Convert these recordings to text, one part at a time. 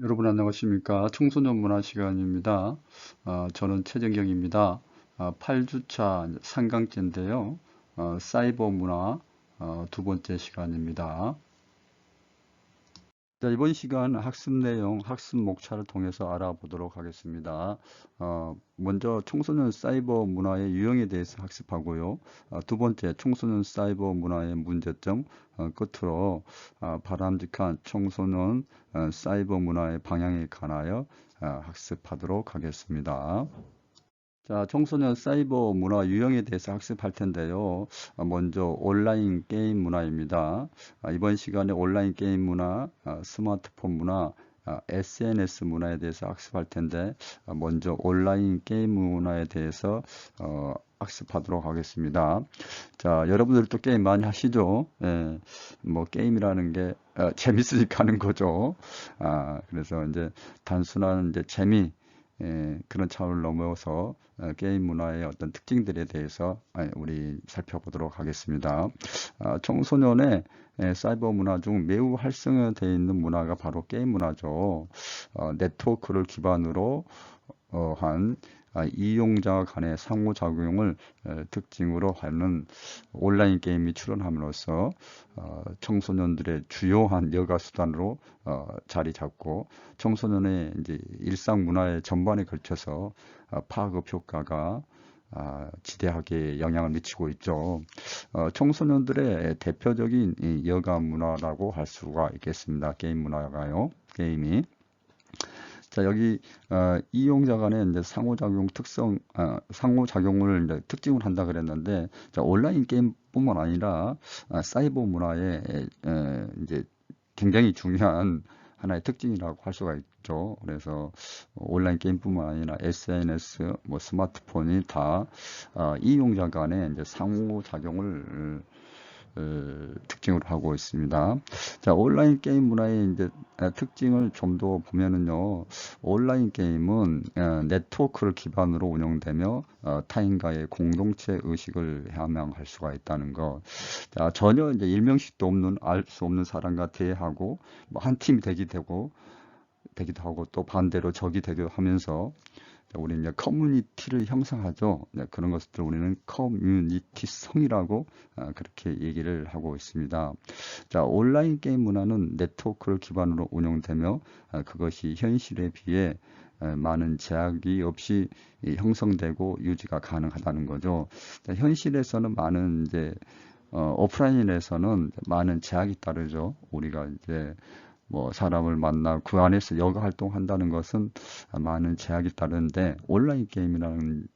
여러분 안녕하십니까? 청소년 문화 시간입니다. 저는 최정경입니다. 8주차 3강째인데요. 사이버 문화 두 번째 시간입니다. 자, 이번 시간 학습 내용, 학습 목차를 통해서 알아보도록 하겠습니다. 먼저 청소년 사이버 문화의 유형에 대해서 학습하고요. 두 번째, 청소년 사이버 문화의 문제점, 끝으로 바람직한 청소년 사이버 문화의 방향에 관하여 학습하도록 하겠습니다. 자, 청소년 사이버 문화 유형에 대해서 학습할 텐데요. 먼저 온라인 게임 문화입니다. 이번 시간에 온라인 게임 문화, 스마트폰 문화, SNS 문화에 대해서 학습할 텐데, 먼저 온라인 게임 문화에 대해서 학습하도록 하겠습니다. 자, 여러분들도 게임 많이 하시죠? 예, 뭐 게임이라는 게 재밌으니까 하는 거죠. 그래서 이제 단순한 이제 재미, 그런 차원을 넘어서 게임 문화의 어떤 특징들에 대해서 우리 살펴보도록 하겠습니다. 청소년의 사이버 문화 중 매우 활성화되어 있는 문화가 바로 게임 문화죠. 네트워크를 기반으로 한 이용자 간의 상호작용을 특징으로 하는 온라인 게임이 출현함으로써 청소년들의 주요한 여가 수단으로 자리 잡고 청소년의 이제 일상 문화의 전반에 걸쳐서 파급 효과가 지대하게 영향을 미치고 있죠. 청소년들의 대표적인 이 여가 문화라고 할 수가 있겠습니다. 게임 문화가요. 게임이. 자, 여기 이용자 간의 이제 상호작용 특성, 상호작용을 이제 특징을 한다 그랬는데, 자, 온라인 게임뿐만 아니라 사이버 문화의 이제 굉장히 중요한 하나의 특징이라고 할 수가 있죠. 그래서 온라인 게임뿐만 아니라 SNS, 뭐 스마트폰이 다 이용자 간의 이제 상호작용을 특징으로 하고 있습니다. 자, 온라인 게임 문화의 이제 특징을 좀 더 보면은요, 온라인 게임은 네트워크를 기반으로 운영되며 타인과의 공동체 의식을 함양할 수가 있다는 것. 자, 전혀 이제 일명식도 없는 알 수 없는 사람과 대화하고 뭐 한 팀이 되기도 하고 또 반대로 적이 되기도 하면서 우리는 이제 커뮤니티를 형성하죠. 네, 그런 것들 우리는 커뮤니티성이라고 그렇게 얘기를 하고 있습니다. 자, 온라인 게임 문화는 네트워크를 기반으로 운영되며 그것이 현실에 비해 많은 제약이 없이 형성되고 유지가 가능하다는 거죠. 자, 현실에서는 많은 이제 오프라인에서는 많은 제약이 따르죠. 우리가 이제 뭐 사람을 만나 그 안에서 여가 활동한다는 것은 많은 제약이 따르는데 온라인 게임이라는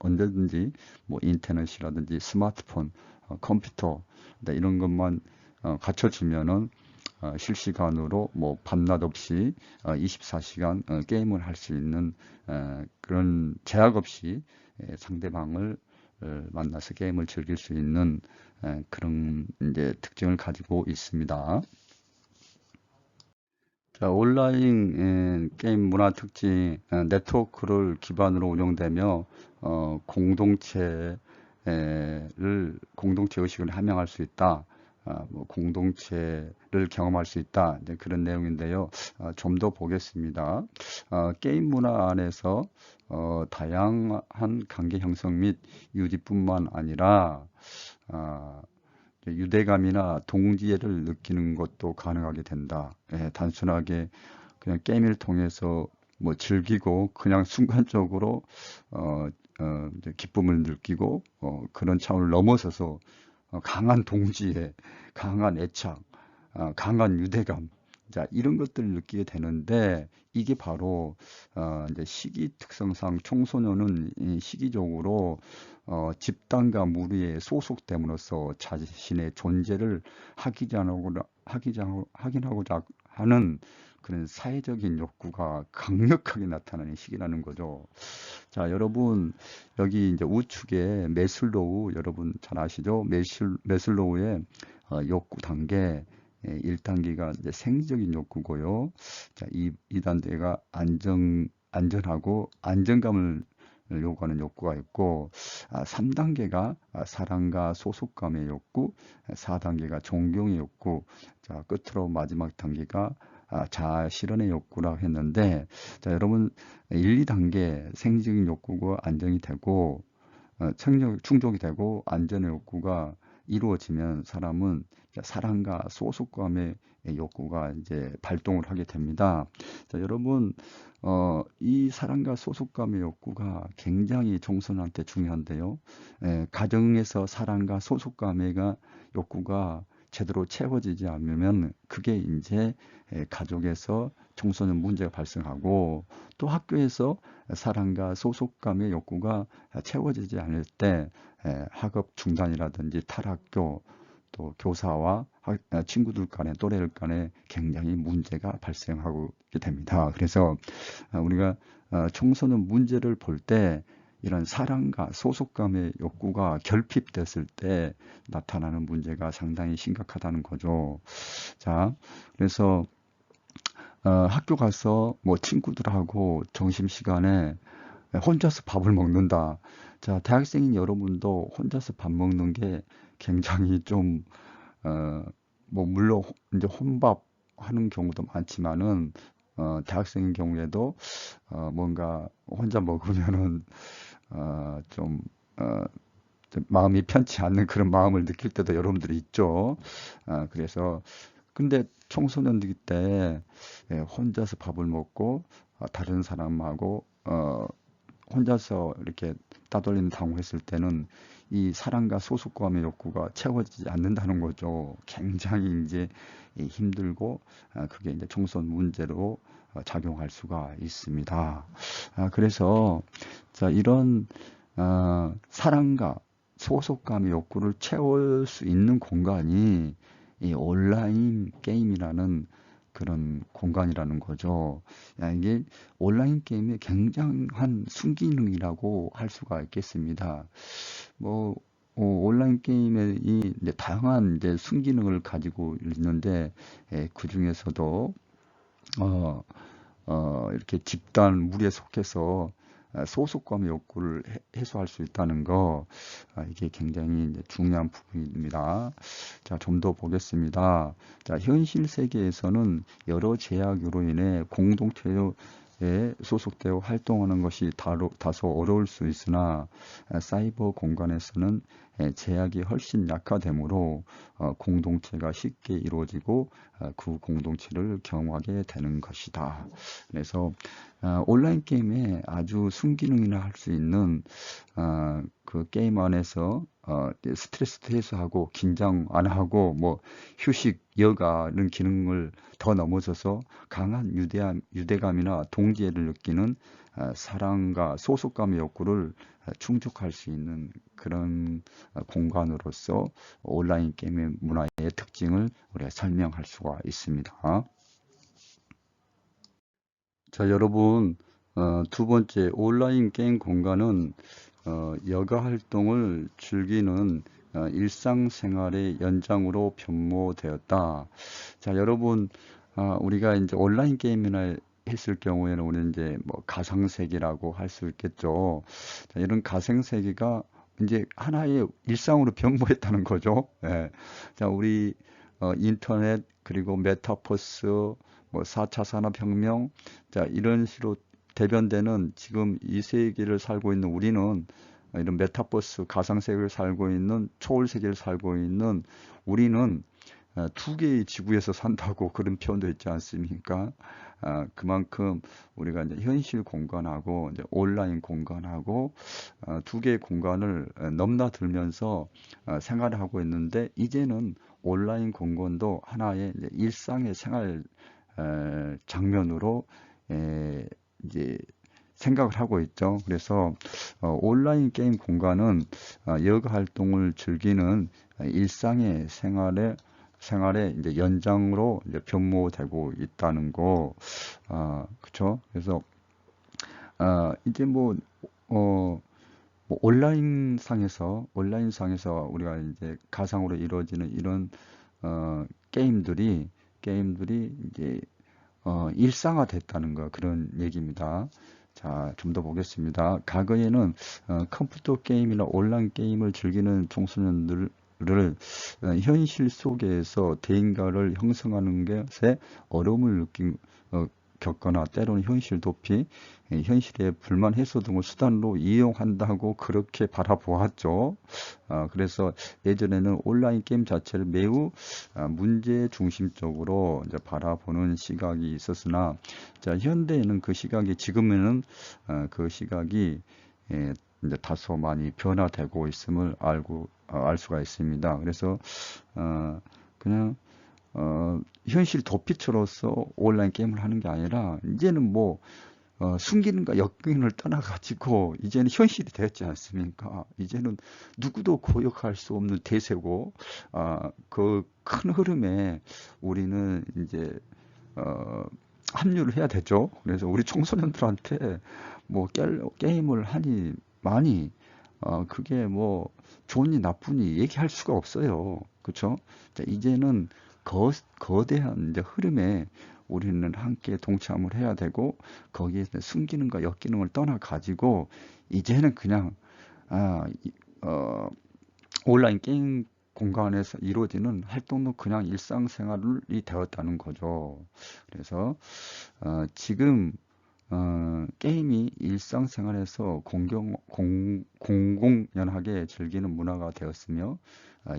언제든지 뭐 인터넷이라든지 스마트폰, 컴퓨터 이런 것만 갖춰지면은 실시간으로 뭐 밤낮 없이 24시간 게임을 할 수 있는 그런 제약 없이 상대방을 만나서 게임을 즐길 수 있는 그런 이제 특징을 가지고 있습니다. 자, 온라인 게임 문화 특징, 네트워크를 기반으로 운영되며 공동체 의식을 함양할 수 있다. 뭐 공동체를 경험할 수 있다. 이제 그런 내용인데요. 좀 더 보겠습니다. 게임 문화 안에서 다양한 관계 형성 및 유지뿐만 아니라 아, 유대감이나 동지애를 느끼는 것도 가능하게 된다. 단순하게 그냥 게임을 통해서 뭐 즐기고 그냥 순간적으로 이제 기쁨을 느끼고 그런 차원을 넘어서서 강한 동지애, 강한 애착, 강한 유대감, 자, 이런 것들을 느끼게 되는데 이게 바로 이제 시기 특성상 청소년은 이 시기적으로 집단과 무리에 소속됨으로써 자신의 존재를 확인하고자 하는 그런 사회적인 욕구가 강력하게 나타나는 시기라는 거죠. 자, 여러분, 여기 이제 우측에 메슬로우, 여러분 잘 아시죠? 메슬로우의 욕구 단계, 1단계가 이제 생리적인 욕구고요. 자, 2단계가 안전하고 안정감을 요구하는 욕구가 있고, 3단계가 사랑과 소속감의 욕구, 4단계가 존경의 욕구, 자, 끝으로 마지막 단계가 자아 실현의 욕구라고 했는데, 자, 여러분 1, 2단계 생리적인 욕구가 안정이 되고 충족이 되고 안전의 욕구가 이루어지면 사람은 사랑과 소속감의 욕구가 이제 발동을 하게 됩니다. 자, 여러분, 이 사랑과 소속감의 욕구가 굉장히 청소년한테 중요한데요. 가정에서 사랑과 소속감의 욕구가 제대로 채워지지 않으면 그게 이제 가족에서 청소년 문제가 발생하고, 또 학교에서 사랑과 소속감의 욕구가 채워지지 않을 때 학업 중단이라든지 탈학교, 또 교사와 친구들 간에, 또래들 간에 굉장히 문제가 발생하게 됩니다. 그래서 우리가 청소년 문제를 볼 때 이런 사랑과 소속감의 욕구가 결핍됐을 때 나타나는 문제가 상당히 심각하다는 거죠. 자, 그래서 학교 가서 뭐 친구들하고 점심시간에 혼자서 밥을 먹는다. 자, 대학생인 여러분도 혼자서 밥 먹는 게 굉장히 좀, 뭐, 물론 이제 혼밥 하는 경우도 많지만은, 대학생인 경우에도, 뭔가 혼자 먹으면은, 좀, 좀 마음이 편치 않는 그런 마음을 느낄 때도 여러분들이 있죠. 그래서, 근데 청소년들 때 혼자서 밥을 먹고, 다른 사람하고, 혼자서 이렇게 따돌림 당했을 때는 이 사랑과 소속감의 욕구가 채워지지 않는다는 거죠. 굉장히 이제 힘들고 그게 이제 청소년 문제로 작용할 수가 있습니다. 그래서 자, 이런 사랑과 소속감의 욕구를 채울 수 있는 공간이 이 온라인 게임이라는 그런 공간이라는 거죠. 이게 온라인 게임의 굉장한 순기능이라고 할 수가 있겠습니다. 뭐 온라인 게임에 이제 다양한 이제 순기능을 가지고 있는데 그 중에서도 이렇게 집단 무리에 속해서 소속감의 욕구를 해소할 수 있다는 거, 이게 굉장히 이제 중요한 부분입니다. 자, 좀 더 보겠습니다. 자, 현실 세계에서는 여러 제약으로 인해 공동체에 소속되어 활동하는 것이 다소 어려울 수 있으나 사이버 공간에서는 제약이 훨씬 약화되므로 공동체가 쉽게 이루어지고 그 공동체를 경험하게 되는 것이다. 그래서 온라인 게임에 아주 순기능이라 할 수 있는 그 게임 안에서 스트레스도 해소하고 긴장 안 하고 뭐 휴식, 여가 이런 기능을 더 넘어서서 강한 유대감이나 동지애를 느끼는 사랑과 소속감의 욕구를 충족할 수 있는 그런 공간으로서 온라인 게임의 문화의 특징을 우리가 설명할 수가 있습니다. 자, 여러분, 두 번째 온라인 게임 공간은 여가 활동을 즐기는 일상생활의 연장으로 변모되었다. 자, 여러분, 우리가 이제 온라인 게임이나 했을 경우에는 우리는 이제 뭐 가상세계라고 할 수 있겠죠. 자, 이런 가상세계가 이제 하나의 일상으로 변모했다는 거죠. 예. 자, 우리 인터넷 그리고 메타버스 뭐 4차 산업혁명 자, 이런 식으로 대변되는 지금 이 세계를 살고 있는 우리는 이런 메타버스 가상세계를 살고 있는 초월 세계를 살고 있는 우리는 두 개의 지구에서 산다고 그런 표현도 있지 않습니까? 그만큼 우리가 이제 현실 공간하고 이제 온라인 공간하고 두 개의 공간을 넘나들면서 생활을 하고 있는데 이제는 온라인 공간도 하나의 이제 일상의 생활 장면으로 이제 생각을 하고 있죠. 그래서 온라인 게임 공간은 여가 활동을 즐기는 일상의 생활의 이제 연장으로 이제 변모되고 있다는 거, 그렇죠? 그래서 이제 뭐 온라인상에서 우리가 이제 가상으로 이루어지는 이런 게임들이 이제 일상화됐다는 거 그런 얘기입니다. 자, 좀 더 보겠습니다. 과거에는 컴퓨터 게임이나 온라인 게임을 즐기는 청소년들 현실 속에서 대인가를 형성하는 것에 어려움을 겪거나 때로는 현실 도피, 현실의 불만 해소 등을 수단으로 이용한다고 그렇게 바라보았죠. 그래서 예전에는 온라인 게임 자체를 매우 문제 중심적으로 이제 바라보는 시각이 있었으나, 자, 현대에는 그 시각이 지금에는 그 시각이 이제 다소 많이 변화되고 있음을 알 수가 있습니다. 그래서 그냥 현실 도피처로서 온라인 게임을 하는 게 아니라 이제는 뭐 숨기는가 역기능을 떠나가지고 이제는 현실이 되었지 않습니까? 이제는 누구도 고역할 수 없는 대세고, 그 큰 흐름에 우리는 이제 합류를 해야 되죠. 그래서 우리 청소년들한테 뭐 게임을 하니 많이 그게 뭐 좋으니 나쁘니 얘기할 수가 없어요. 그렇죠? 이제는 거대한 이제 흐름에 우리는 함께 동참을 해야 되고, 거기에 숨기는가 역기능을 떠나 가지고 이제는 그냥 온라인 게임 공간에서 이루어지는 활동도 그냥 일상생활이 되었다는 거죠. 그래서 지금 게임이 일상생활에서 공공연하게 즐기는 문화가 되었으며,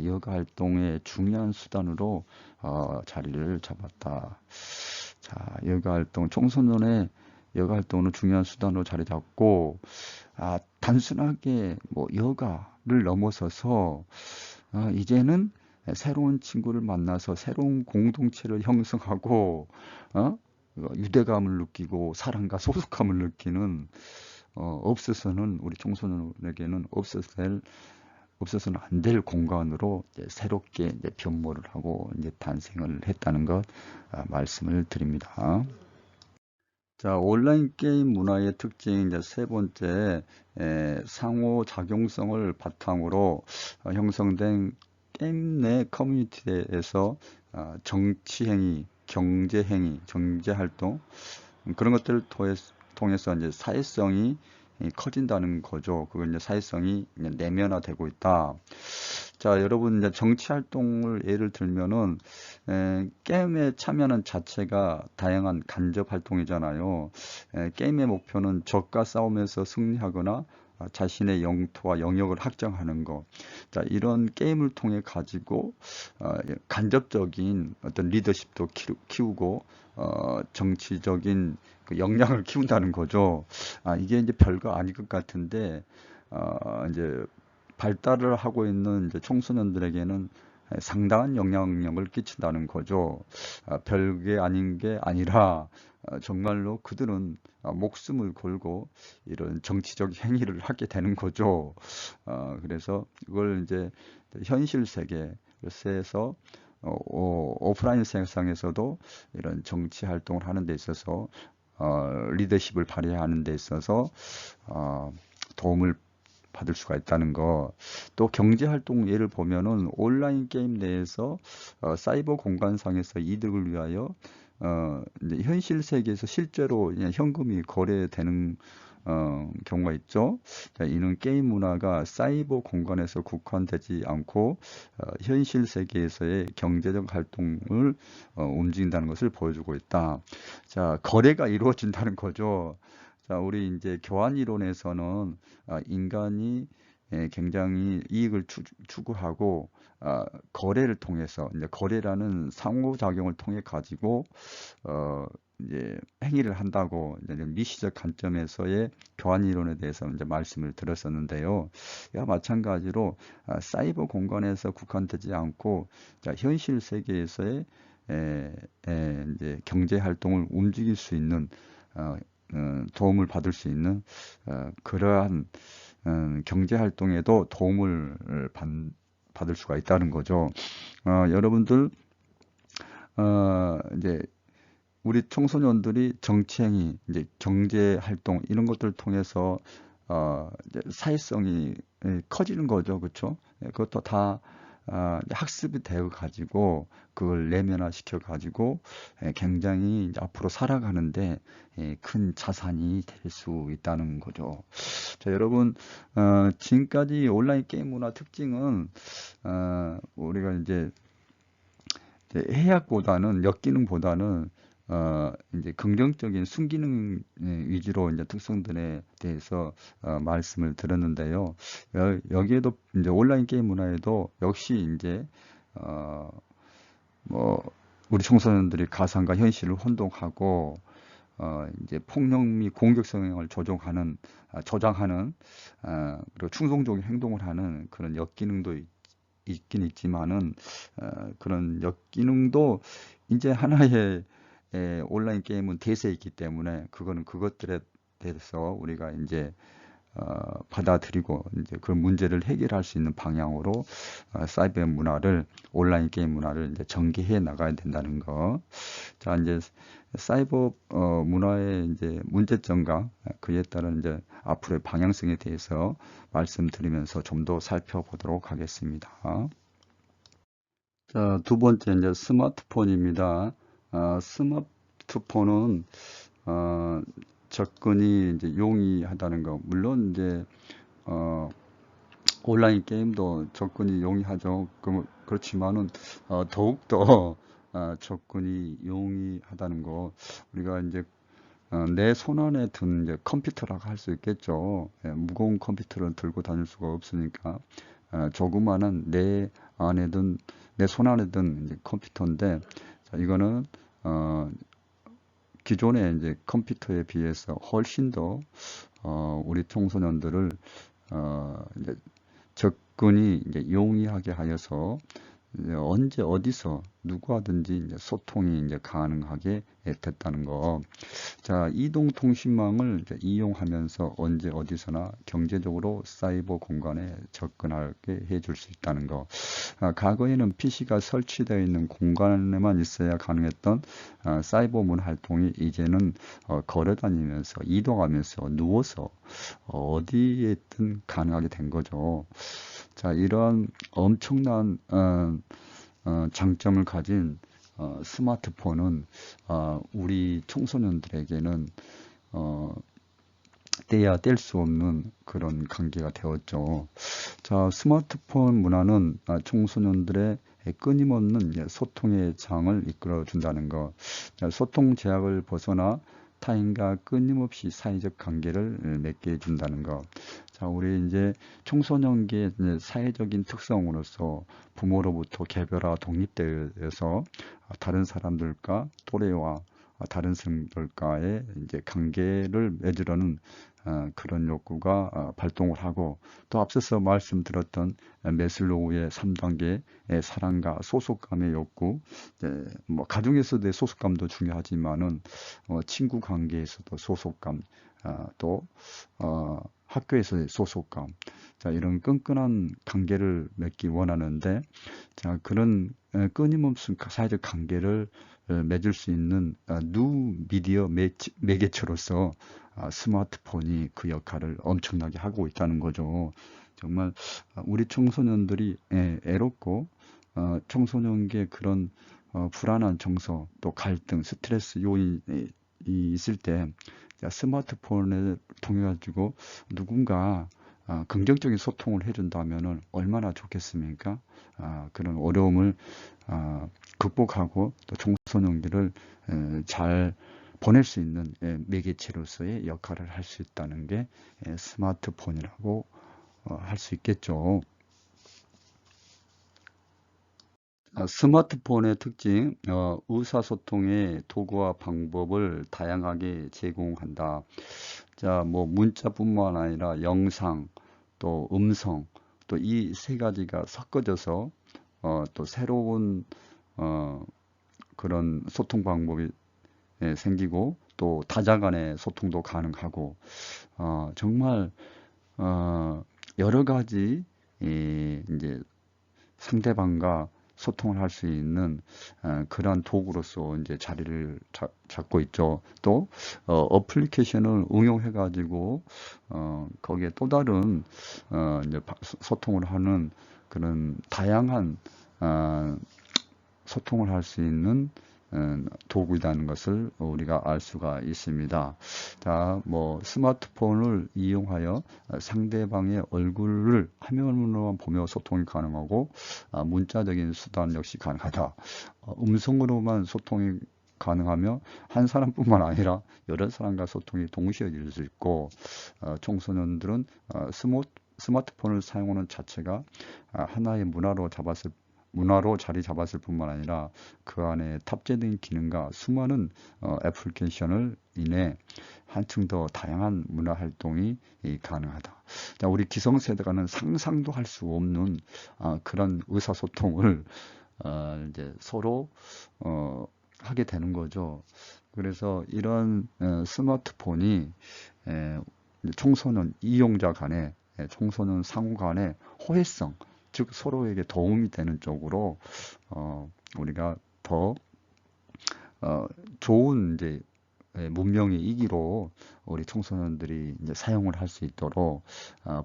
여가 활동의 중요한 수단으로 자리를 잡았다. 자, 여가 활동, 청소년의 여가 활동은 중요한 수단으로 자리 잡고, 단순하게 뭐 여가를 넘어서서 이제는 새로운 친구를 만나서 새로운 공동체를 형성하고, 유대감을 느끼고 사랑과 소속감을 느끼는, 없어서는 우리 청소년에게는 없어서는 안 될 공간으로 이제 새롭게 이제 변모를 하고 이제 탄생을 했다는 것 말씀을 드립니다. 자, 온라인 게임 문화의 특징 이제 세 번째, 상호 작용성을 바탕으로 형성된 게임 내 커뮤니티에서 정치 행위, 경제 행위, 경제 활동, 그런 것들을 통해서 이제 사회성이 커진다는 거죠. 그걸 이제 사회성이 이제 내면화되고 있다. 자, 여러분 이제 정치 활동을 예를 들면은 게임에 참여하는 자체가 다양한 간접 활동이잖아요. 게임의 목표는 적과 싸움에서 승리하거나 자신의 영토와 영역을 확정하는 거. 자, 이런 게임을 통해 가지고 간접적인 어떤 리더십도 키우고 정치적인 그 역량을 키운다는 거죠. 이게 이제 별거 아닐 것 같은데 이제 발달을 하고 있는 이제 청소년들에게는 상당한 영향력을 끼친다는 거죠. 별게 아닌 게 아니라 정말로 그들은 목숨을 걸고 이런 정치적 행위를 하게 되는 거죠. 그래서 이걸 이제 현실 세계에서 오프라인 세상에서도 이런 정치 활동을 하는 데 있어서 리더십을 발휘하는 데 있어서 도움을 받을 수가 있다는 거. 또 경제 활동 예를 보면은 온라인 게임 내에서 사이버 공간상에서 이득을 위하여 이제 현실 세계에서 실제로 그냥 현금이 거래되는 경우가 있죠. 자, 이는 게임 문화가 사이버 공간에서 국한되지 않고 현실 세계에서의 경제적 활동을 움직인다는 것을 보여주고 있다. 자, 거래가 이루어진다는 거죠. 자, 우리 이제 교환 이론에서는 인간이 굉장히 이익을 추구하고 거래를 통해서 이제 거래라는 상호작용을 통해 가지고 이제 행위를 한다고 이제 미시적 관점에서의 교환 이론에 대해서 이제 말씀을 드렸었는데요. 이와 마찬가지로 사이버 공간에서 국한되지 않고 현실 세계에서의 이제 경제 활동을 움직일 수 있는 도움을 받을 수 있는 그러한 경제 활동에도 도움을 받을 수가 있다는 거죠. 여러분들 이제 우리 청소년들이 정치행위, 이제 경제 활동 이런 것들을 통해서 이제 사회성이 커지는 거죠, 그렇죠? 그것도 다 학습이 되어 가지고 그걸 내면화 시켜 가지고 굉장히 이제 앞으로 살아가는데 큰 자산이 될 수 있다는 거죠. 자, 여러분, 지금까지 온라인 게임 문화 특징은 우리가 이제 해악보다는 역기능보다는 이제 긍정적인 순기능 위주로 이제 특성들에 대해서 말씀을 드렸는데요. 여기에도 이제 온라인 게임 문화에도 역시 이제 뭐 우리 청소년들이 가상과 현실을 혼동하고 이제 폭력 및 공격 성향을 조장하는 그리고 충동적인 행동을 하는 그런 역기능도 있긴 있지만은 그런 역기능도 이제 하나의 온라인 게임은 대세에 있기 때문에 그거는 그것들에 대해서 우리가 이제 받아들이고 이제 그 문제를 해결할 수 있는 방향으로 사이버 문화를 온라인 게임 문화를 이제 전개해 나가야 된다는 거. 자, 이제 사이버 문화의 이제 문제점과 그에 따른 이제 앞으로의 방향성에 대해서 말씀드리면서 좀 더 살펴보도록 하겠습니다. 자, 두 번째 이제 스마트폰입니다. 스마트폰은 접근이 이제 용이하다는 거. 물론 이제 온라인 게임도 접근이 용이하죠. 그렇지만은 더욱더 접근이 용이하다는 거. 우리가 이제 내 손안에 든 이제 컴퓨터라고 할 수 있겠죠. 무거운 컴퓨터를 들고 다닐 수가 없으니까 조그마한 내 손 안에 든 이제 컴퓨터인데, 자, 이거는 기존의 이제 컴퓨터에 비해서 훨씬 더 우리 청소년들을 이제 접근이 이제 용이하게 하여서 이제 언제 어디서 누구하든지 이제 소통이 이제 가능하게 됐다는 거. 자, 이동통신망을 이제 이용하면서 언제 어디서나 경제적으로 사이버 공간에 접근하게 해줄 수 있다는 거. 과거에는 PC가 설치되어 있는 공간에만 있어야 가능했던 사이버 문 활동이 이제는 걸어다니면서 이동하면서 누워서 어디에든 가능하게 된 거죠. 자, 이런 엄청난 장점을 가진 스마트폰은 우리 청소년들에게는 떼야 뗄 수 없는 그런 관계가 되었죠. 자, 스마트폰 문화는 청소년들의 끊임없는 소통의 장을 이끌어 준다는 것. 소통 제약을 벗어나 타인과 끊임없이 사회적 관계를 맺게 해준다는 것. 자, 우리 이제 청소년기의 사회적인 특성으로서 부모로부터 개별화 독립되어서 다른 사람들과 또래와 다른 사람들과의 이제 관계를 맺으려는 그런 욕구가 발동을 하고, 또 앞서서 말씀드렸던 메슬로우의 3단계의 사랑과 소속감의 욕구, 뭐 가정에서의 소속감도 중요하지만은 친구 관계에서도 소속감, 또 학교에서의 소속감, 자, 이런 끈끈한 관계를 맺기 원하는데, 자, 그런 끊임없는 사회적 관계를 맺을 수 있는 뉴 미디어 매개체로서 스마트폰이 그 역할을 엄청나게 하고 있다는 거죠. 정말 우리 청소년들이 애롭고 청소년기에 그런 불안한 정서, 또 갈등, 스트레스 요인이 있을 때 스마트폰을 통해 가지고 누군가 긍정적인 소통을 해준다면은 얼마나 좋겠습니까? 그런 어려움을 극복하고 또 청소년기를 잘 보낼 수 있는 매개체로서의 역할을 할 수 있다는 게 스마트폰이라고 할 수 있겠죠. 스마트폰의 특징, 의사소통의 도구와 방법을 다양하게 제공한다. 자, 뭐 문자뿐만 아니라 영상, 또 음성, 또 이 세 가지가 섞어져서 또 새로운 그런 소통 방법이 생기고, 또 다자 간의 소통도 가능하고, 정말 여러 가지 이제 상대방과 소통을 할 수 있는 그러한 도구로서 이제 자리를 잡고 있죠. 또 어플리케이션을 응용해 가지고 거기에 또 다른 이제 소통을 하는 그런 다양한 소통을 할 수 있는 도구이라는 것을 우리가 알 수가 있습니다. 자, 뭐 스마트폰을 이용하여 상대방의 얼굴을 화면으로만 보며 소통이 가능하고 문자적인 수단 역시 가능하다. 음성으로만 소통이 가능하며 한 사람뿐만 아니라 여러 사람과 소통이 동시에 이룰 수 있고 청소년들은 스마트폰을 사용하는 자체가 하나의 문화로 자리 잡았을 뿐만 아니라 그 안에 탑재된 기능과 수많은 애플리케이션을 인해 한층 더 다양한 문화 활동이 가능하다. 자, 우리 기성세대가는 상상도 할 수 없는 그런 의사소통을 이제 서로 하게 되는 거죠. 그래서 이런 스마트폰이 청소년 이용자 간에 청소년 상호 간의 호혜성, 즉 서로에게 도움이 되는 쪽으로 우리가 더 좋은 이제 문명의 이기로 우리 청소년들이 이제 사용을 할 수 있도록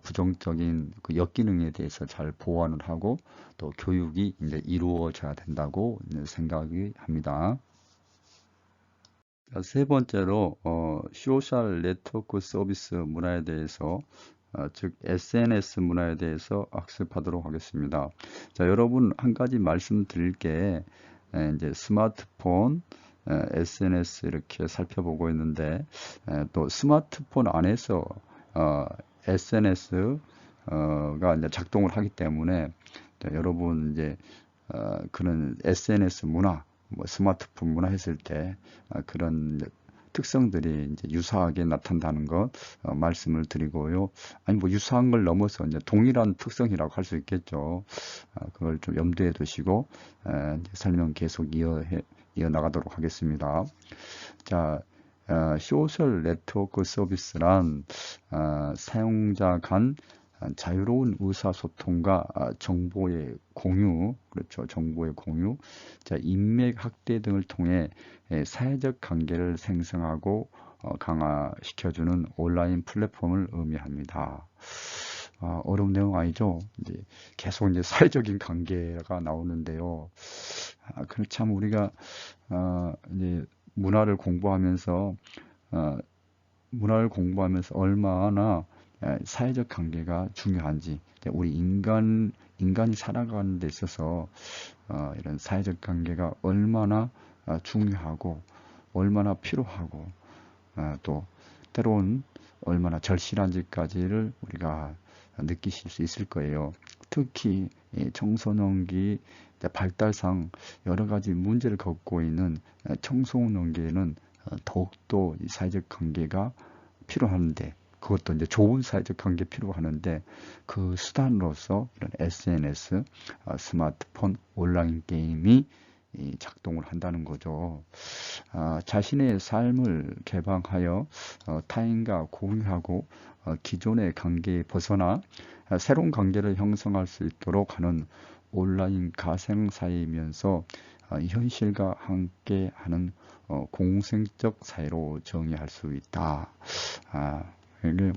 부정적인 그 역기능에 대해서 잘 보완을 하고 또 교육이 이제 이루어져야 된다고 생각이 합니다. 세 번째로 소셜 네트워크 서비스 문화에 대해서 즉 SNS 문화에 대해서 학습하도록 하겠습니다. 자, 여러분 한 가지 말씀드릴 게 이제 스마트폰, SNS 이렇게 살펴보고 있는데 또 스마트폰 안에서 SNS가 이제 작동을 하기 때문에 여러분 이제 그런 SNS 문화, 뭐 스마트폰 문화 했을 때 그런 특성들이 이제 유사하게 나타난다는 것 말씀을 드리고요. 아니 뭐 유사한 걸 넘어서 이제 동일한 특성이라고 할 수 있겠죠. 그걸 좀 염두에 두시고 이제 설명 계속 이어 나가도록 하겠습니다. 자, 소셜 네트워크 서비스란 사용자 간 자유로운 의사소통과 정보의 공유, 그렇죠. 정보의 공유, 자, 인맥 확대 등을 통해 사회적 관계를 생성하고 강화시켜주는 온라인 플랫폼을 의미합니다. 어려운 내용 아니죠? 이제 계속 이제 사회적인 관계가 나오는데요. 그렇참 우리가 이제 문화를 공부하면서 얼마나 사회적 관계가 중요한지, 우리 인간이 살아가는 데 있어서 이런 사회적 관계가 얼마나 중요하고 얼마나 필요하고 또 때로는 얼마나 절실한지까지를 우리가 느끼실 수 있을 거예요. 특히 청소년기 발달상 여러 가지 문제를 겪고 있는 청소년기에는 더욱더 이 사회적 관계가 필요한데, 그것도 이제 좋은 사회적 관계 필요하는데 그 수단으로서 이런 SNS, 스마트폰, 온라인 게임이 작동을 한다는 거죠. 자신의 삶을 개방하여 타인과 공유하고 기존의 관계에 벗어나 새로운 관계를 형성할 수 있도록 하는 온라인 가상사회이면서 현실과 함께하는 공생적 사회로 정의할 수 있다. 이게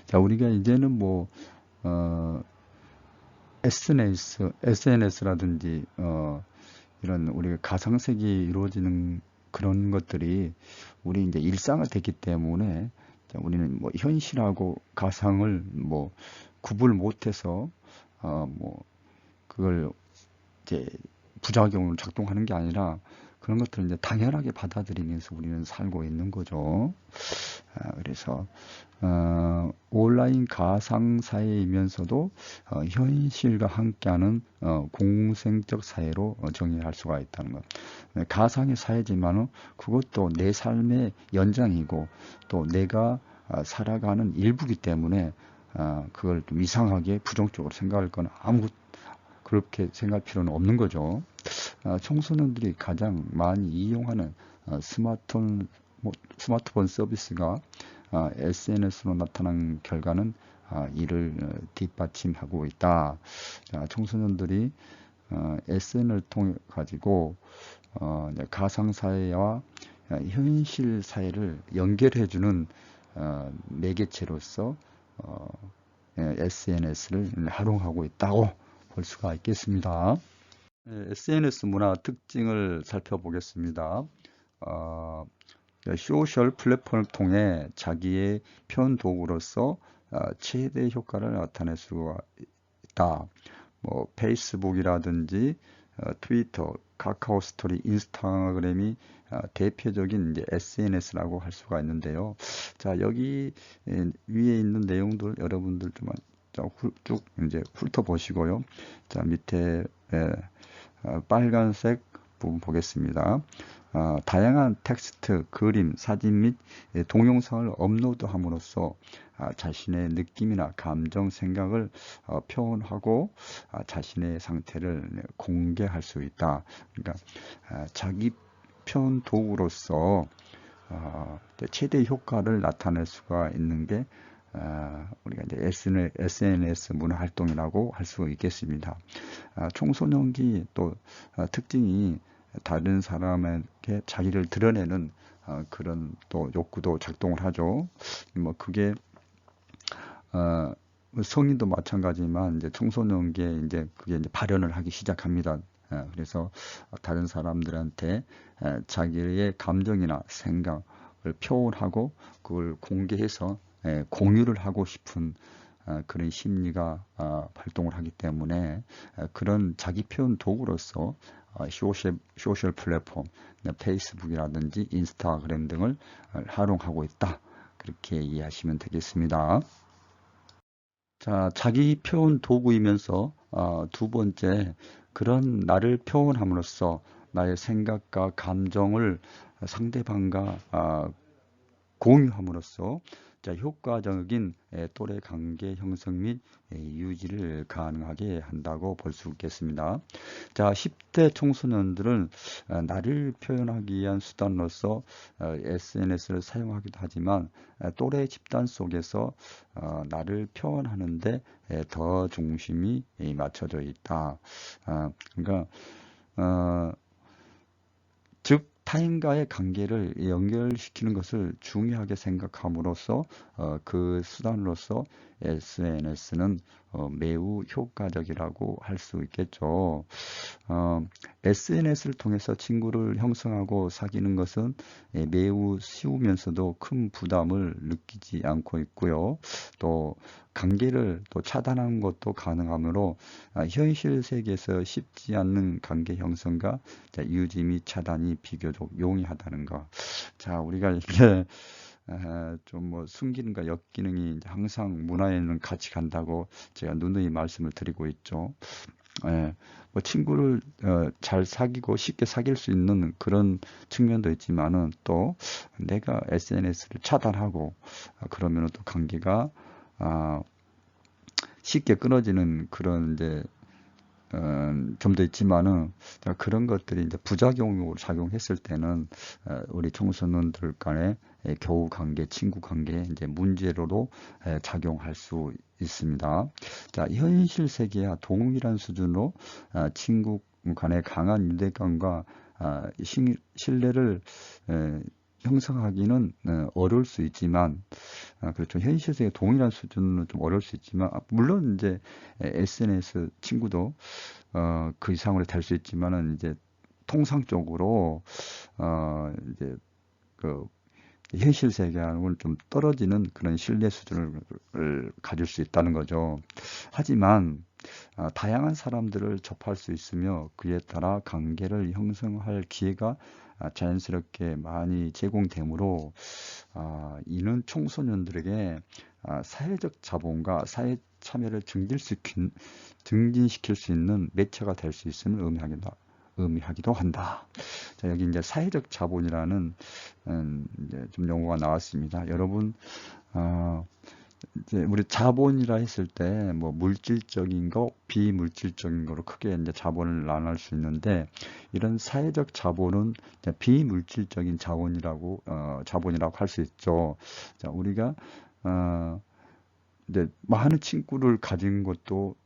자, 우리가 이제는 뭐 SNS라든지 이런 우리가 가상세계에 이루어지는 그런 것들이 우리 이제 일상화됐기 때문에 우리는 뭐 현실하고 가상을 뭐 구분 못해서 뭐 그걸 이제 부작용으로 작동하는 게 아니라 그런 것들을 이제 당연하게 받아들이면서 우리는 살고 있는 거죠. 그래서 온라인 가상 사회이면서도 현실과 함께하는 공생적 사회로 정의할 수가 있다는 것. 가상의 사회지만은 그것도 내 삶의 연장이고 또 내가 살아가는 일부이기 때문에 그걸 좀 이상하게 부정적으로 생각할 건 그렇게 생각할 필요는 없는 거죠. 청소년들이 가장 많이 이용하는 스마트폰 서비스가 SNS로 나타난 결과는 이를 뒷받침하고 있다. 청소년들이 SNS를 통해 가지고 가상사회와 현실 사회를 연결해주는 매개체로서 SNS를 활용하고 있다고 볼 수가 있겠습니다. SNS 문화 특징을 살펴보겠습니다. 소셜 플랫폼을 통해 자기의 표현 도구로서 최대 효과를 나타낼 수가 있다. 뭐 페이스북이라든지 트위터, 카카오 스토리, 인스타그램이 대표적인 이제 SNS라고 할 수가 있는데요. 자, 여기 위에 있는 내용들 여러분들 쭉 이제 훑어보시고요. 자, 밑에 빨간색 부분 보겠습니다. 다양한 텍스트, 그림, 사진 및 동영상을 업로드함으로써 자신의 느낌이나 감정, 생각을 표현하고 자신의 상태를 공개할 수 있다. 그러니까 자기 표현 도구로서 최대 효과를 나타낼 수가 있는 게 우리가 이제 SNS 문화 활동이라고 할 수 있겠습니다. 청소년기 또 특징이 다른 사람에게 자기를 드러내는 그런 또 욕구도 작동을 하죠. 뭐 그게 성인도 마찬가지지만 이제 청소년기에 이제 그게 이제 발현을 하기 시작합니다. 그래서 다른 사람들한테 자기의 감정이나 생각을 표현하고 그걸 공개해서 공유를 하고 싶은 그런 심리가 발동을 하기 때문에 그런 자기 표현 도구로서 소셜 플랫폼, 페이스북이라든지 인스타그램 등을 활용하고 있다. 그렇게 이해하시면 되겠습니다. 자, 자기 표현 도구이면서 두 번째, 그런 나를 표현함으로써 나의 생각과 감정을 상대방과 공유함으로써 효과적인 또래 관계 형성 및 유지를 가능하게 한다고 볼 수 있겠습니다. 자, 10대 청소년들은 나를 표현하기 위한 수단으로서 SNS를 사용하기도 하지만 또래 집단 속에서 나를 표현하는데 더 중심이 맞춰져 있다. 그러니까 즉 타인과의 관계를 연결시키는 것을 중요하게 생각함으로써 그 수단으로서 SNS는 매우 효과적이라고 할 수 있겠죠. SNS를 통해서 친구를 형성하고 사귀는 것은 매우 쉬우면서도 큰 부담을 느끼지 않고 있고요. 또 관계를 또 차단하는 것도 가능하므로 현실 세계에서 쉽지 않는 관계 형성과 유지 및 차단이 비교적 용이하다는 것. 자, 우리가 이게 좀 뭐 순기능과 역기능이 항상 문화에는 같이 간다고 제가 누누이 말씀을 드리고 있죠. 뭐 친구를 잘 사귀고 쉽게 사귈 수 있는 그런 측면도 있지만은 또 내가 SNS를 차단하고 그러면은 또 관계가 쉽게 끊어지는 그런 이제 점도 있지만은 그런 것들이 이제 부작용으로 작용했을 때는 우리 청소년들 간의 교우 관계, 친구 관계에 이제 문제로도 작용할 수 있습니다. 자, 현실 세계와 동일한 수준으로 친구 간의 강한 유대감과 신뢰를 형성하기는 어려울 수 있지만, 그렇죠. 현실 세계 동일한 수준은 좀 어려울 수 있지만, 물론 이제 SNS 친구도 그 이상으로 될 수 있지만은 이제 통상적으로 이제 그 현실 세계하고는 좀 떨어지는 그런 신뢰 수준을 가질 수 있다는 거죠. 하지만 다양한 사람들을 접할 수 있으며 그에 따라 관계를 형성할 기회가 자연스럽게 많이 제공되므로 이는 청소년들에게 사회적 자본과 사회 참여를 증진시킬 수 있는 매체가 될 수 있음을 의미하기도 한다. 자, 여기 이제 사회적 자본이라는 이제 좀 용어가 나왔습니다. 여러분, 이제 우리 자본이라 했을 때 뭐 물질적인 거, 비물질적인 거로 크게 이제 자본을 나눌 수 있는데 이런 사회적 자본은 이제 비물질적인 자본이라고 할 수 있죠. 자, 우리가 이제 많은 친구를 가진 것도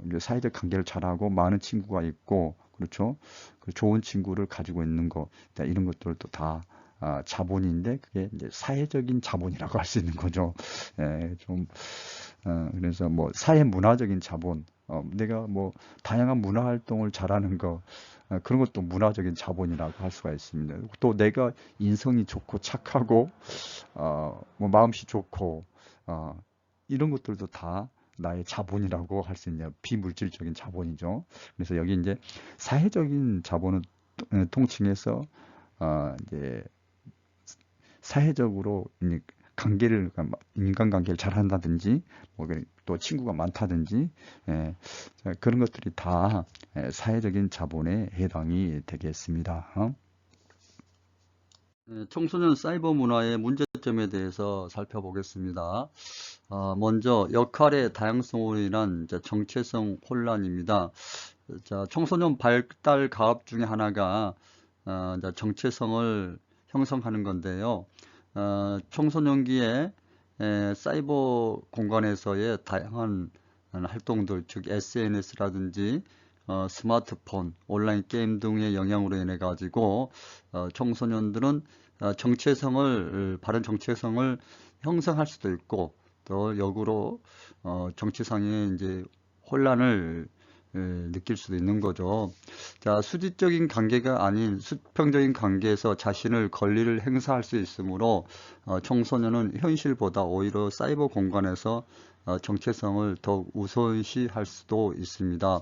이제 사회적 관계를 잘하고 많은 친구가 있고 그렇죠. 그 좋은 친구를 가지고 있는 거 이런 것들도 다 자본인데 그게 이제 사회적인 자본이라고 할 수 있는 거죠. 예, 그래서 뭐 사회 문화적인 자본, 내가 뭐 다양한 문화 활동을 잘하는 거, 그런 것도 문화적인 자본이라고 할 수가 있습니다. 또 내가 인성이 좋고 착하고 뭐 마음씨 좋고 이런 것들도 다 나의 자본이라고 할 수 있냐, 비물질적인 자본이죠. 그래서 여기 이제 사회적인 자본은 통칭해서 이제 사회적으로 관계를, 인간관계를 잘 한다든지 또 친구가 많다든지, 그런 것들이 다 사회적인 자본에 해당이 되겠습니다. 청소년 사이버 문화의 문제점에 대해서 살펴보겠습니다. 먼저 역할의 다양성으로 인한 정체성 혼란입니다. 자, 청소년 발달 가업 중에 하나가 정체성을 형성하는 건데요. 청소년기에 사이버 공간에서의 다양한 활동들, 즉 SNS라든지 스마트폰, 온라인 게임 등의 영향으로 인해 가지고 청소년들은 바른 정체성을 형성할 수도 있고, 또 역으로 정체성의 이제 혼란을 느낄 수도 있는 거죠. 자, 수직적인 관계가 아닌 수평적인 관계에서 자신의 권리를 행사할 수 있으므로 청소년은 현실보다 오히려 사이버 공간에서 정체성을 더욱 우선시할 수도 있습니다.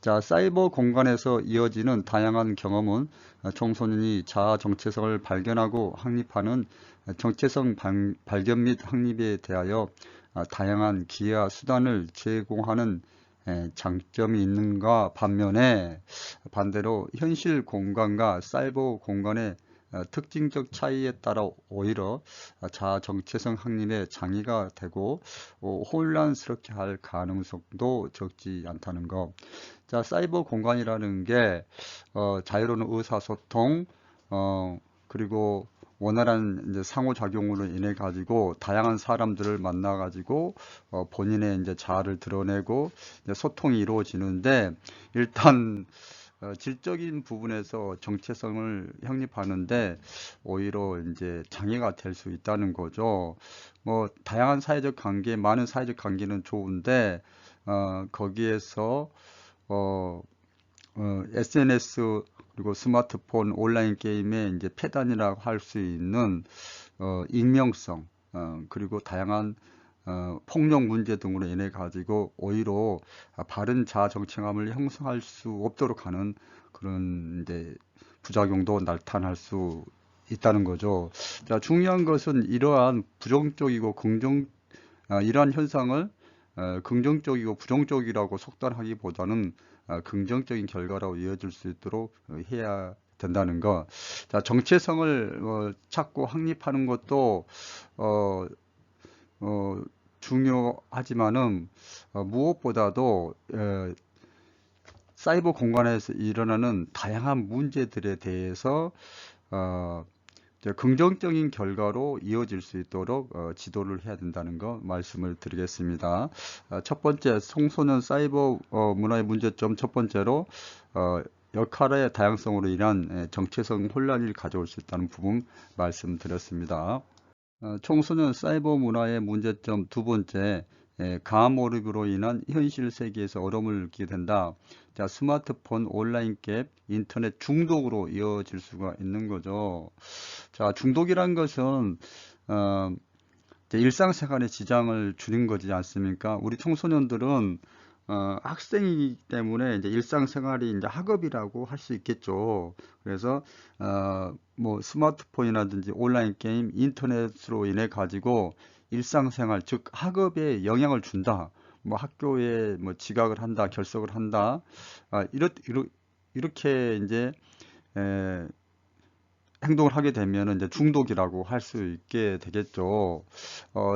자, 사이버 공간에서 이어지는 다양한 경험은 청소년이 자아 정체성을 발견하고 확립하는 정체성 발견 및 확립에 대하여 다양한 기회와 수단을 제공하는 장점이 있는가 반면에, 반대로 현실 공간과 사이버 공간의 특징적 차이에 따라 오히려 자아 정체성 확립에 장애가 되고 혼란스럽게 할 가능성도 적지 않다는 것. 자, 사이버 공간이라는 게 자유로운 의사소통, 그리고 원활한 이제 상호작용으로 인해 가지고 다양한 사람들을 만나 가지고 본인의 이제 자아를 드러내고 이제 소통이 이루어지는데, 일단 질적인 부분에서 정체성을 확립하는데 오히려 이제 장애가 될 수 있다는 거죠. 뭐 다양한 사회적 관계, 많은 사회적 관계는 좋은데 거기에서 SNS 그리고 스마트폰, 온라인 게임의 이제 폐단이라고 할 수 있는 익명성, 그리고 다양한 폭력 문제 등으로 인해 가지고 오히려 바른 자아 정체감을 형성할 수 없도록 하는 그런 이제 부작용도 나타날 수 있다는 거죠. 자, 중요한 것은 이러한 부정적이고 이러한 현상을 긍정적이고 부정적이라고 속단하기보다는 긍정적인 결과로 이어질 수 있도록 해야 된다는 것. 자, 정체성을 찾고 확립하는 것도 중요하지만은 무엇보다도 사이버 공간에서 일어나는 다양한 문제들에 대해서 긍정적인 결과로 이어질 수 있도록 지도를 해야 된다는 거 말씀을 드리겠습니다. 첫 번째, 청소년 사이버 문화의 문제점 첫 번째로 역할의 다양성으로 인한 정체성 혼란을 가져올 수 있다는 부분 말씀드렸습니다. 청소년 사이버 문화의 문제점 두 번째, 가몰입으로 인한 현실 세계에서 어려움을 느끼게 된다. 자, 스마트폰, 온라인 게임, 인터넷 중독으로 이어질 수가 있는 거죠. 자, 중독이란 것은 이제 일상생활에 지장을 주는 거지 않습니까? 우리 청소년들은 학생이기 때문에 이제 일상생활이 이제 학업이라고 할 수 있겠죠. 그래서 뭐 스마트폰이라든지 온라인 게임, 인터넷으로 인해 가지고 일상생활, 즉 학업에 영향을 준다. 뭐 학교에 뭐 지각을 한다, 결석을 한다. 이렇게 이제 에, 행동을 하게 되면 이제 중독이라고 할 수 있게 되겠죠.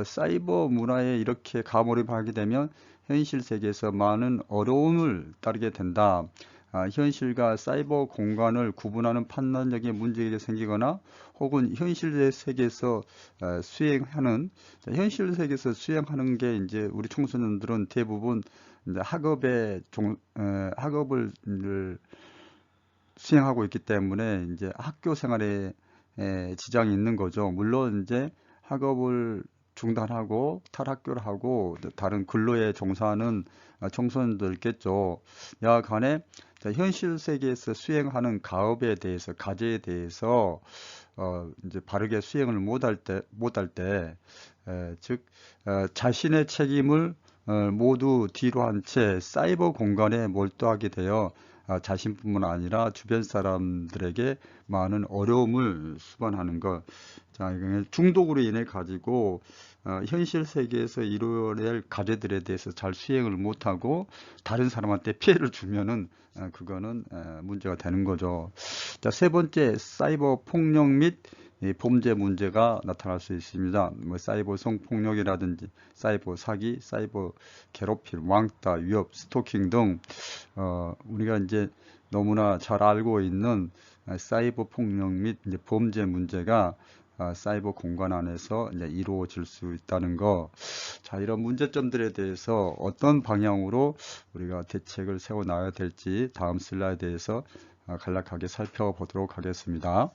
사이버 문화에 이렇게 가몰입하게 되면 현실 세계에서 많은 어려움을 따르게 된다. 현실과 사이버 공간을 구분하는 판단력의 문제가 생기거나 혹은 현실 세계에서 현실 세계에서 수행하는 게 이제 우리 청소년들은 대부분 이제 학업을 수행하고 있기 때문에 이제 학교 생활에 지장이 있는 거죠. 물론 이제 학업을 중단하고 탈학교를 하고 다른 근로에 종사하는 청소년들 있겠죠. 야간에 현실 세계에서 수행하는 가업에 대해서, 과제에 대해서 이제 바르게 수행을 못할 때, 즉 자신의 책임을 모두 뒤로 한 채 사이버 공간에 몰두하게 되어 자신뿐만 아니라 주변 사람들에게 많은 어려움을 수반하는 것. 자, 이게 중독으로 인해 가지고 현실 세계에서 이루어낼 과제들에 대해서 잘 수행을 못하고 다른 사람한테 피해를 주면은 그거는 문제가 되는 거죠. 자, 세 번째, 사이버 폭력 및 이 범죄 문제가 나타날 수 있습니다. 뭐 사이버 성폭력이라든지 사이버 사기, 사이버 괴롭힘, 왕따, 위협, 스토킹 등 우리가 이제 너무나 잘 알고 있는 사이버 폭력 및 이제 범죄 문제가 사이버 공간 안에서 이제 이루어질 수 있다는 거. 자, 이런 문제점들에 대해서 어떤 방향으로 우리가 대책을 세워 나가야 될지 다음 슬라이드에서 간략하게 살펴보도록 하겠습니다.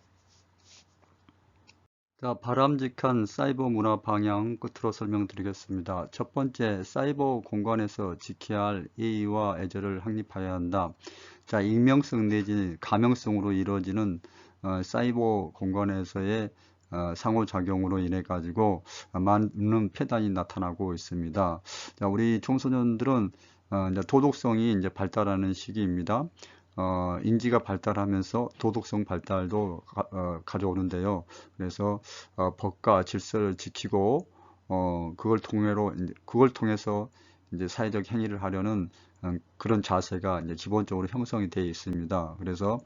자, 바람직한 사이버 문화 방향 끝으로 설명드리겠습니다. 첫 번째, 사이버 공간에서 지켜야 할 예의와 애절을 확립해야 한다. 자, 익명성 내지 가명성으로 이루어지는 사이버 공간에서의 상호작용으로 인해 가지고 많은 폐단이 나타나고 있습니다. 자, 우리 청소년들은 이제 도덕성이 이제 발달하는 시기입니다. 인지가 발달하면서 도덕성 발달도 가져오는데요. 그래서 법과 질서를 지키고 그걸 통해서 이제 사회적 행위를 하려는 그런 자세가 이제 기본적으로 형성이 되어 있습니다. 그래서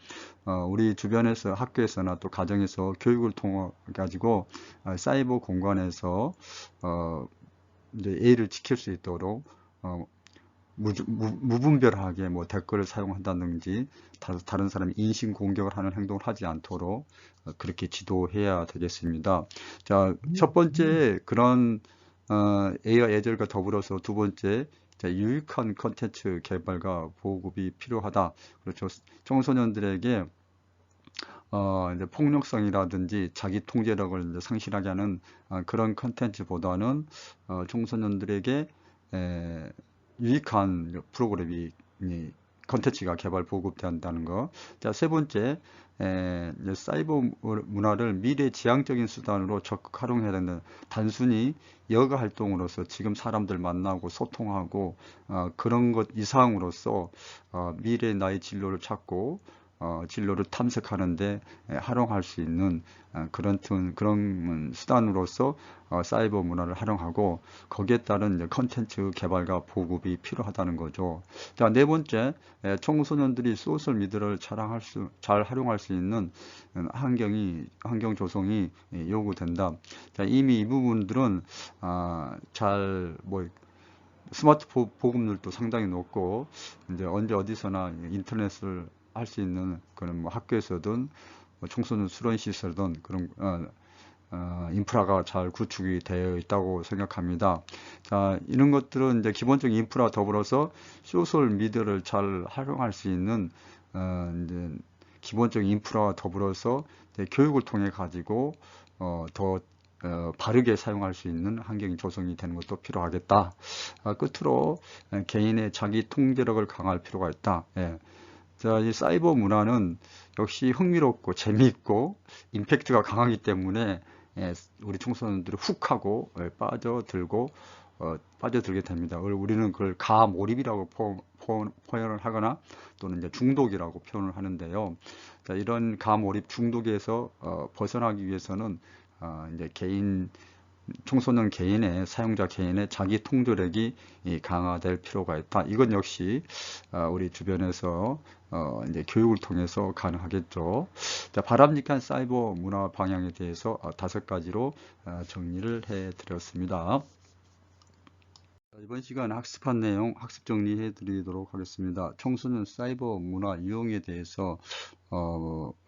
우리 주변에서 학교에서나 또 가정에서 교육을 통해 가지고 사이버 공간에서 이제 예의를 지킬 수 있도록 무분별하게 뭐 댓글을 사용한다든지 다른 사람이 인신 공격을 하는 행동을 하지 않도록 그렇게 지도해야 되겠습니다. 자, 첫 번째 그런 예의와 예절과 더불어서 두 번째 유익한 컨텐츠 개발과 보급이 필요하다. 그렇죠. 청소년들에게 이제 폭력성이라든지 자기 통제력을 이제 상실하게 하는 그런 컨텐츠보다는 청소년들에게 유익한 프로그램이 컨텐츠가 개발 보급된다는 거. 자, 세 번째, 사이버 문화를 미래 지향적인 수단으로 적극 활용해야 된다. 단순히 여가 활동으로서 지금 사람들 만나고 소통하고 그런 것 이상으로서 미래 나의 진로를 찾고 진로를 탐색하는데 활용할 수 있는 그런 수단으로서 사이버 문화를 활용하고 거기에 따른 컨텐츠 개발과 보급이 필요하다는 거죠. 자, 네 번째, 청소년들이 소셜 미디어를 잘 활용할 수 있는 환경 조성이 요구된다. 자, 이미 이 부분들은 스마트폰 보급률도 상당히 높고 이제 언제 어디서나 인터넷을 할 수 있는 그런 뭐 학교에서든 청소년 수련 시설든 그런 인프라가 잘 구축이 되어 있다고 생각합니다. 자, 이런 것들은 이제 기본적인 인프라 더불어서 소셜 미디어를 잘 활용할 수 있는 이제 기본적인 인프라와 더불어서 교육을 통해 가지고 더 바르게 사용할 수 있는 환경이 조성이 되는 것도 필요하겠다. 끝으로 개인의 자기 통제력을 강화할 필요가 있다. 예. 자, 이 사이버 문화는 역시 흥미롭고 재미있고 임팩트가 강하기 때문에 우리 청소년들이 훅 하고 빠져들게 됩니다. 우리는 그걸 가몰입이라고 표현을 하거나 또는 이제 중독이라고 표현을 하는데요. 자, 이런 가몰입 중독에서 벗어나기 위해서는 이제 청소년 개인의 사용자 개인의 자기 통제력이 강화될 필요가 있다. 이건 역시 우리 주변에서 이제 교육을 통해서 가능하겠죠. 자, 바람직한 사이버 문화 방향에 대해서 5가지로 정리를 해 드렸습니다. 이번 시간 학습한 내용 학습 정리해 드리도록 하겠습니다. 청소년 사이버 문화 유형에 대해서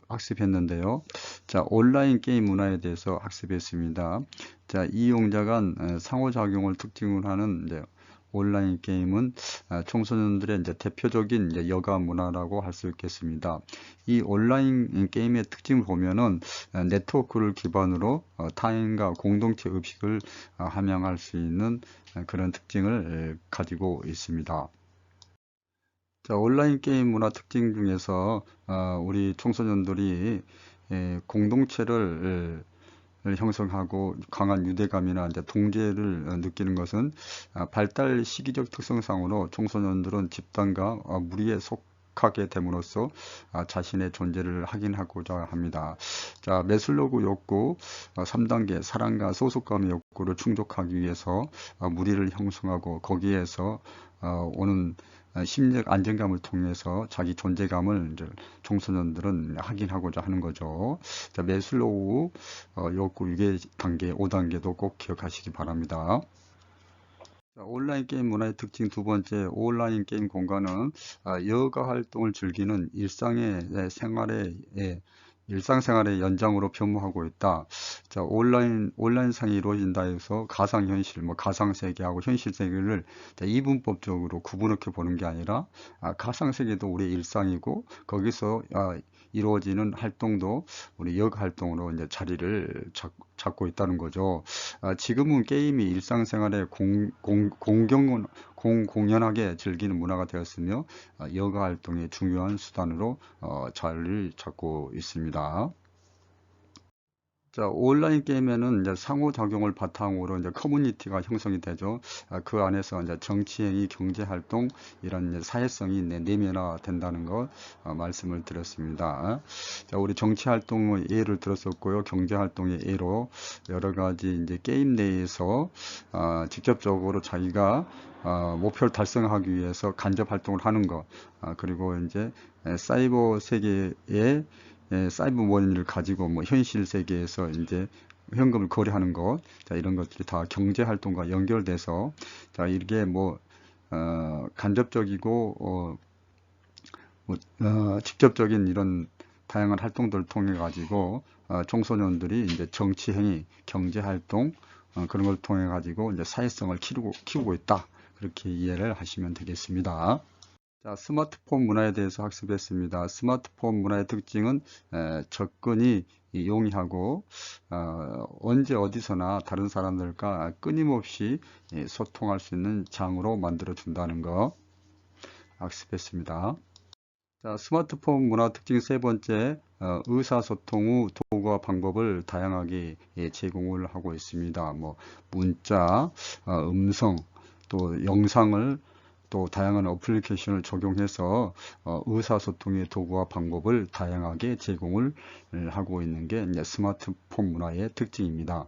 학습했는데요. 자, 온라인 게임 문화에 대해서 학습했습니다. 자, 이용자 간 상호작용을 특징으로 하는 이제 온라인 게임은 청소년들의 이제 대표적인 이제 여가 문화라고 할 수 있겠습니다. 이 온라인 게임의 특징을 보면은 네트워크를 기반으로 타인과 공동체 의식을 함양할 수 있는 그런 특징을 가지고 있습니다. 자, 온라인 게임 문화 특징 중에서 우리 청소년들이 공동체를 형성하고 강한 유대감이나 이제 동지를 느끼는 것은 발달 시기적 특성상으로 청소년들은 집단과 무리에 속하게 됨으로써 자신의 존재를 확인하고자 합니다. 자, 메슬로우 욕구 3단계 사랑과 소속감의 욕구를 충족하기 위해서 무리를 형성하고 거기에서 오는 심리적 안정감을 통해서 자기 존재감을 이제 청소년들은 확인하고자 하는 거죠. 자, 메슬로우 욕구 6의 단계, 5단계도 꼭 기억하시기 바랍니다. 자, 온라인 게임 문화의 특징 두 번째, 온라인 게임 공간은 여가 활동을 즐기는 일상생활의 연장으로 변모하고 있다. 자, 온라인상이 이루어진다 해서 가상현실, 뭐 가상세계하고 현실세계를 이분법적으로 구분해 보는 게 아니라, 가상세계도 우리의 일상이고, 거기서 이루어지는 활동도 우리 역활동으로 이제 자리를 잡고 있다는 거죠. 지금은 게임이 일상생활에 공공연하게 즐기는 문화가 되었으며, 여가 활동의 중요한 수단으로 자리를 잡고 있습니다. 자, 온라인 게임에는 이제 상호작용을 바탕으로 이제 커뮤니티가 형성이 되죠. 그 안에서 이제 정치행위, 경제활동, 이런 이제 사회성이 내면화된다는 것 말씀을 드렸습니다. 자, 우리 정치활동의 예를 들었었고요. 경제활동의 예로 여러 가지 이제 게임 내에서 직접적으로 자기가 목표를 달성하기 위해서 간접 활동을 하는 것, 그리고 이제 사이버 세계에 사이버 머니를 가지고 뭐 현실 세계에서 이제 현금을 거래하는 것, 자, 이런 것들이 다 경제 활동과 연결돼서, 자, 이게 뭐 간접적이고 직접적인 이런 다양한 활동들을 통해 가지고 청소년들이 이제 정치 행위, 경제 활동 그런 걸 통해 가지고 이제 사회성을 키우고 있다. 그렇게 이해를 하시면 되겠습니다. 자, 스마트폰 문화에 대해서 학습했습니다. 스마트폰 문화의 특징은 접근이 용이하고 언제 어디서나 다른 사람들과 끊임없이 소통할 수 있는 장으로 만들어 준다는 거 학습했습니다. 자, 스마트폰 문화 특징 세 번째, 의사소통 후 도구와 방법을 다양하게 제공을 하고 있습니다. 뭐 문자, 음성, 또 영상을 또 다양한 어플리케이션을 적용해서 의사소통의 도구와 방법을 다양하게 제공을 하고 있는 게 이제 스마트폰 문화의 특징입니다.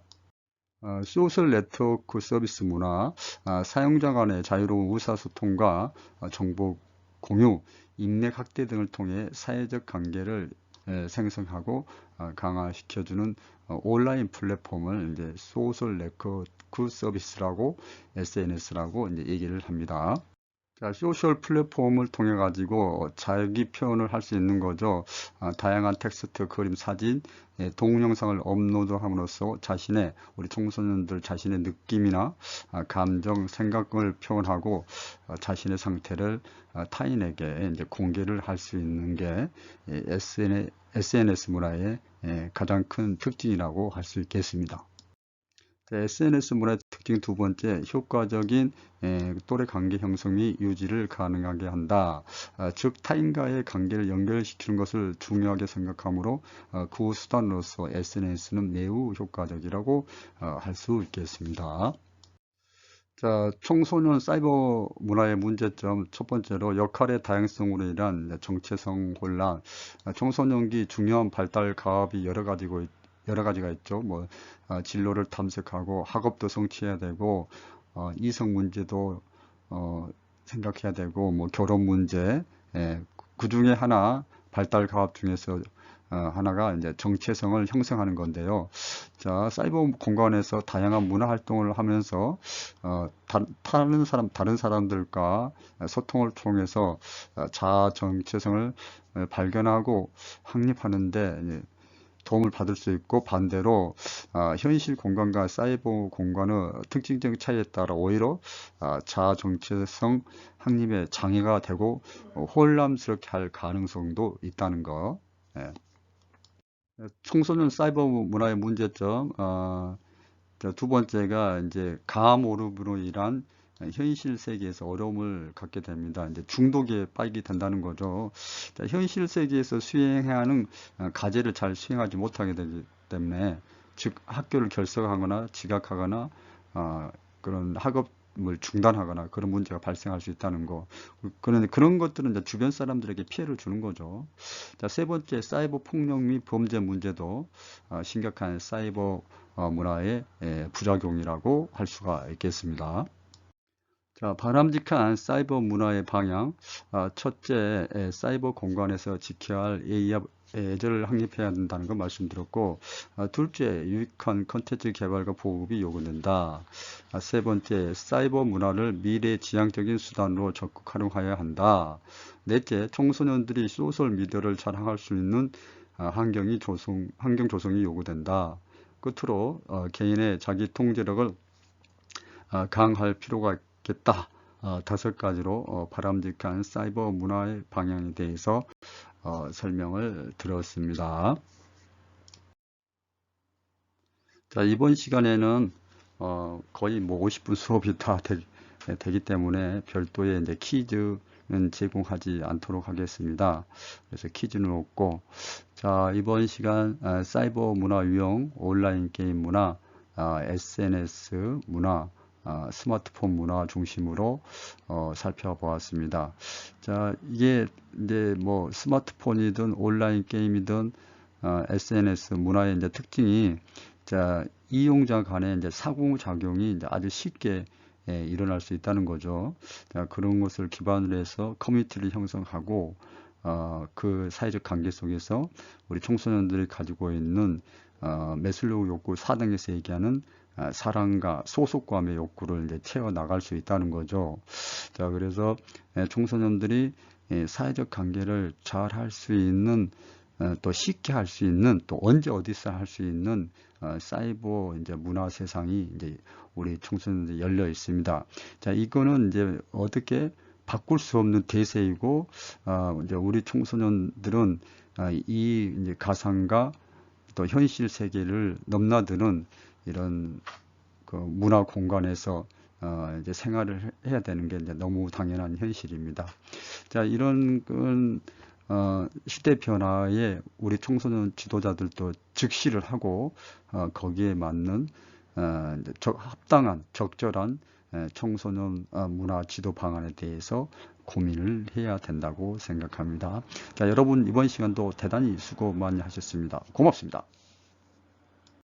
소셜 네트워크 서비스 문화, 사용자 간의 자유로운 의사소통과 정보 공유, 인맥 확대 등을 통해 사회적 관계를 생성하고 강화시켜주는 온라인 플랫폼을 이제 소셜 네트워크 서비스라고 SNS라고 이제 얘기를 합니다. 자, 소셜 플랫폼을 통해 가지고 자기 표현을 할 수 있는 거죠. 다양한 텍스트, 그림, 사진, 동영상을 업로드함으로써 우리 청소년들 자신의 느낌이나 감정, 생각을 표현하고 자신의 상태를 타인에게 이제 공개를 할 수 있는 게 SNS 문화의 가장 큰 특징이라고 할 수 있겠습니다. SNS 문화의 특징 두 번째, 효과적인 또래 관계 형성 및 유지를 가능하게 한다. 즉 타인과의 관계를 연결시키는 것을 중요하게 생각하므로 그 수단으로서 SNS는 매우 효과적이라고 할 수 있겠습니다. 자, 청소년 사이버 문화의 문제점 첫 번째로 역할의 다양성으로 인한 정체성 혼란. 청소년기 중요한 발달 가업이 여러 가지가 있죠. 뭐 진로를 탐색하고 학업도 성취해야 되고 이성 문제도 생각해야 되고 뭐 결혼 문제, 그 중에 하나 발달 가업 중에서 하나가 이제 정체성을 형성하는 건데요. 자, 사이버 공간에서 다양한 문화 활동을 하면서 다른 사람들과 소통을 통해서 자아 정체성을 발견하고 확립하는데 도움을 받을 수 있고, 반대로 현실 공간과 사이버 공간의 특징적 차이에 따라 오히려 자아 정체성 확립에 장애가 되고 혼란스럽게 할 가능성도 있다는 거. 예. 청소년 사이버 문화의 문제점. 두 번째가 이제 가모름으로 인한 현실 세계에서 어려움을 갖게 됩니다. 이제 중독에 빠지게 된다는 거죠. 자, 현실 세계에서 수행해야 하는 과제를 잘 수행하지 못하게 되기 때문에, 즉 학교를 결석하거나 지각하거나 그런 학업을 중단하거나 그런 문제가 발생할 수 있다는 거. 그런데 그런 것들은 이제 주변 사람들에게 피해를 주는 거죠. 자, 세 번째, 사이버 폭력 및 범죄 문제도 심각한 사이버 문화의 부작용이라고 할 수가 있겠습니다. 자, 바람직한 사이버 문화의 방향. 첫째, 사이버 공간에서 지켜야 할 예의와 예절을 확립해야 된다는 걸 말씀드렸고, 둘째, 유익한 컨텐츠 개발과 보급이 요구된다. 세 번째, 사이버 문화를 미래지향적인 수단으로 적극 활용해야 한다. 넷째, 청소년들이 소셜 미디어를 자랑할 수 있는 환경 조성이 요구된다. 끝으로 개인의 자기 통제력을 강화할 필요가 있겠다. 다섯 가지로 바람직한 사이버 문화의 방향에 대해서 설명을 드렸습니다. 자, 이번 시간에는 거의 뭐 50분 수업이 다 되기 때문에 별도의 이제 퀴즈는 제공하지 않도록 하겠습니다. 그래서 퀴즈는 없고, 자, 이번 시간 사이버 문화 유형, 온라인 게임 문화, SNS 문화, 스마트폰 문화 중심으로 살펴보았습니다. 자, 이게 이제 뭐 스마트폰이든 온라인 게임이든 SNS 문화의 이제 특징이, 자, 이용자 간의 이제 상호작용이 이제 아주 쉽게 일어날 수 있다는 거죠. 자, 그런 것을 기반으로 해서 커뮤니티를 형성하고 그 사회적 관계 속에서 우리 청소년들이 가지고 있는 매슬로우 욕구 4등에서 얘기하는 사랑과 소속감의 욕구를 이제 채워 나갈 수 있다는 거죠. 자, 그래서 청소년들이 사회적 관계를 잘 할 수 있는, 또 쉽게 할 수 있는, 또 언제 어디서 할 수 있는 사이버 이제 문화 세상이 이제 우리 청소년들이 열려 있습니다. 자, 이거는 이제 어떻게 바꿀 수 없는 대세이고, 이제 우리 청소년들은 이 이제 가상과 또 현실 세계를 넘나드는 이런 그 문화 공간에서 이제 생활을 해야 되는 게 이제 너무 당연한 현실입니다. 자, 이런 시대 변화에 우리 청소년 지도자들도 즉시를 하고 거기에 맞는 합당한 적절한 청소년 문화 지도 방안에 대해서 고민을 해야 된다고 생각합니다. 자, 여러분 이번 시간도 대단히 수고 많이 하셨습니다. 고맙습니다.